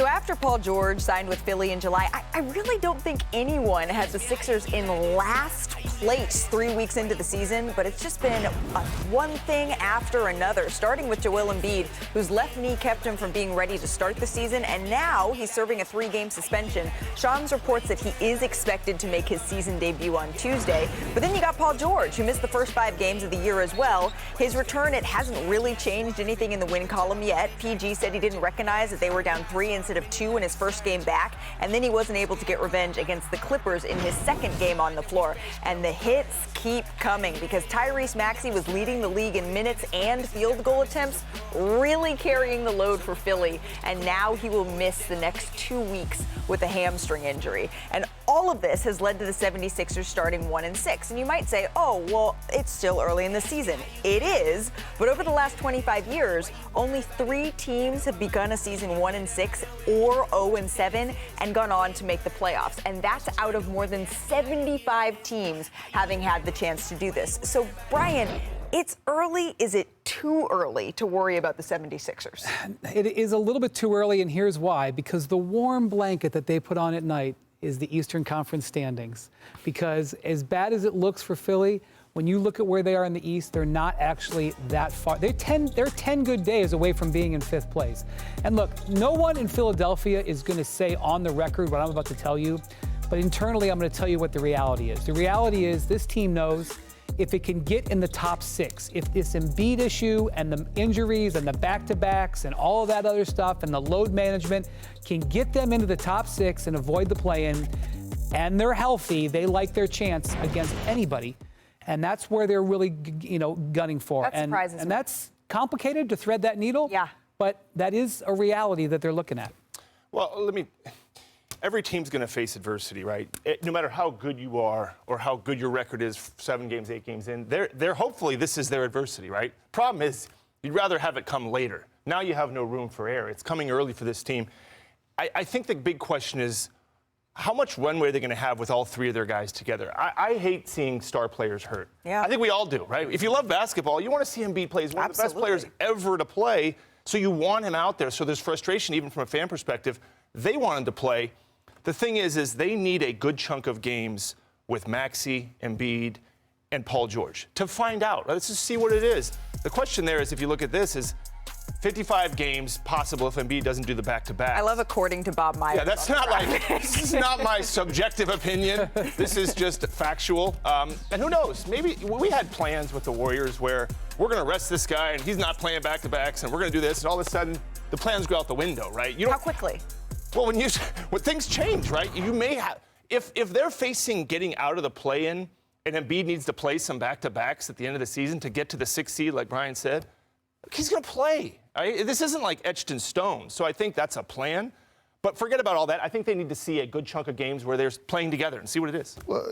So after Paul George signed with Philly in July, I really don't think anyone had the Sixers in last place 3 weeks into the season, but it's just been one thing after another, starting with Joel Embiid, whose left knee kept him from being ready to start the season, and now he's serving a 3-game suspension. Shams reports that he is expected to make his season debut on Tuesday, but then you got Paul George, who missed the first 5 games of the year as well. His return, it hasn't really changed anything in the win column yet. PG said he didn't recognize that they were down 3 instead of 2 in his first game back, and then he wasn't able to get revenge against the Clippers in his second game on the floor. And the hits keep coming because Tyrese Maxey was leading the league in minutes and field goal attempts, really carrying the load for Philly, and now he will miss the next 2 weeks with a hamstring injury. And all of this has led to the 76ers starting 1-6. And you might say, oh, well, it's still early in the season. It is, but over the last 25 years, only 3 teams have begun a season 1-6 or 0-7 and gone on to make the playoffs. And that's out of more than 75 teams having had the chance to do this. So, Brian, it's early. Is it too early to worry about the 76ers? It is a little bit too early, and here's why. Because the warm blanket that they put on at night is the Eastern Conference standings. Because as bad as it looks for Philly, when you look at where they are in the East, they're not actually that far. They're 10 good days away from being in 5th place. And look, no one in Philadelphia is going to say on the record what I'm about to tell you, but internally I'm going to tell you what the reality is. The reality is this team knows if it can get in the top 6, if this Embiid issue and the injuries and the back-to-backs and all of that other stuff and the load management can get them into the top 6 and avoid the play-in, and they're healthy, they like their chance against anybody. And that's where they're really, gunning for. That surprises me. And that's complicated to thread that needle. Yeah. But that is a reality that they're looking at. Well, every team's going to face adversity, right? No matter how good you are or how good your record is 7 games, 8 games in, they're hopefully this is their adversity, right? Problem is, you'd rather have it come later. Now you have no room for error. It's coming early for this team. I think the big question is, how much runway are they going to have with all 3 of their guys together? I hate seeing star players hurt. Yeah. I think we all do, right? If you love basketball, you want to see Embiid play. He's one of the best players ever to play, so you want him out there. So there's frustration even from a fan perspective. They want him to play. The thing is they need a good chunk of games with Maxey, Embiid, and Paul George to find out. Let's just see what it is. The question there is, if you look at this, is 55 games possible if Embiid doesn't do the back-to-back. I love according to Bob Myers. Yeah, that's not this is not my subjective opinion. This is just factual. And who knows? Maybe we had plans with the Warriors where we're going to rest this guy and he's not playing back-to-backs and we're going to do this, and all of a sudden the plans go out the window, right? How quickly? Well, when things change, right? You may have if they're facing getting out of the play-in and Embiid needs to play some back-to-backs at the end of the season to get to the 6th seed, like Brian said, he's going to play. Right? This isn't like etched in stone. So I think that's a plan. But forget about all that. I think they need to see a good chunk of games where they're playing together and see what it is. Well,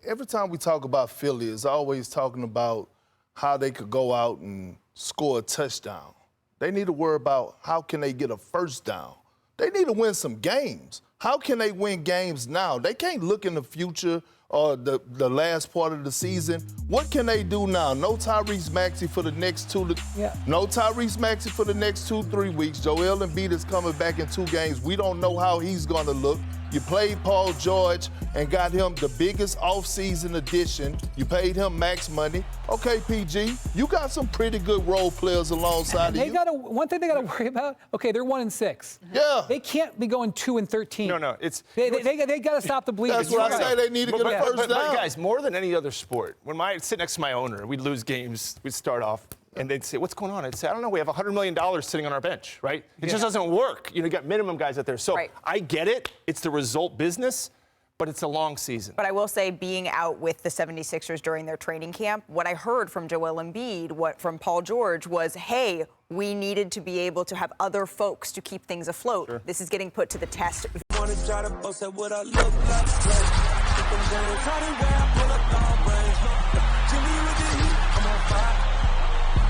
every time we talk about Philly, it's always talking about how they could go out and score a touchdown. They need to worry about how can they get a first down. They need to win some games. How can they win games now? They can't look in the future or the last part of the season. What can they do now? No Tyrese Maxey for the next No Tyrese Maxey for the next 2-3 weeks. Joel Embiid is coming back in 2 games. We don't know how he's going to look. You played Paul George and got him the biggest offseason addition. You paid him max money. Okay, PG, you got some pretty good role players alongside of you. One thing they got to worry about, okay, they're 1-6. Yeah. They can't be going 2-13. No, They got to stop the bleeding. That's what I say. They need to get a first down. But guys, more than any other sport, when I sit next to my owner, we'd lose games, we'd start off, and they'd say, what's going on? I'd say, I don't know, we have $100 million sitting on our bench, right? It just doesn't work. You got minimum guys out there. So I get it. It's the result business, but it's a long season. But I will say, being out with the 76ers during their training camp, what I heard from Joel Embiid, from Paul George was, hey, we needed to be able to have other folks to keep things afloat. Sure. This is getting put to the test. I'm on fire.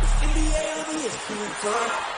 It's in the air,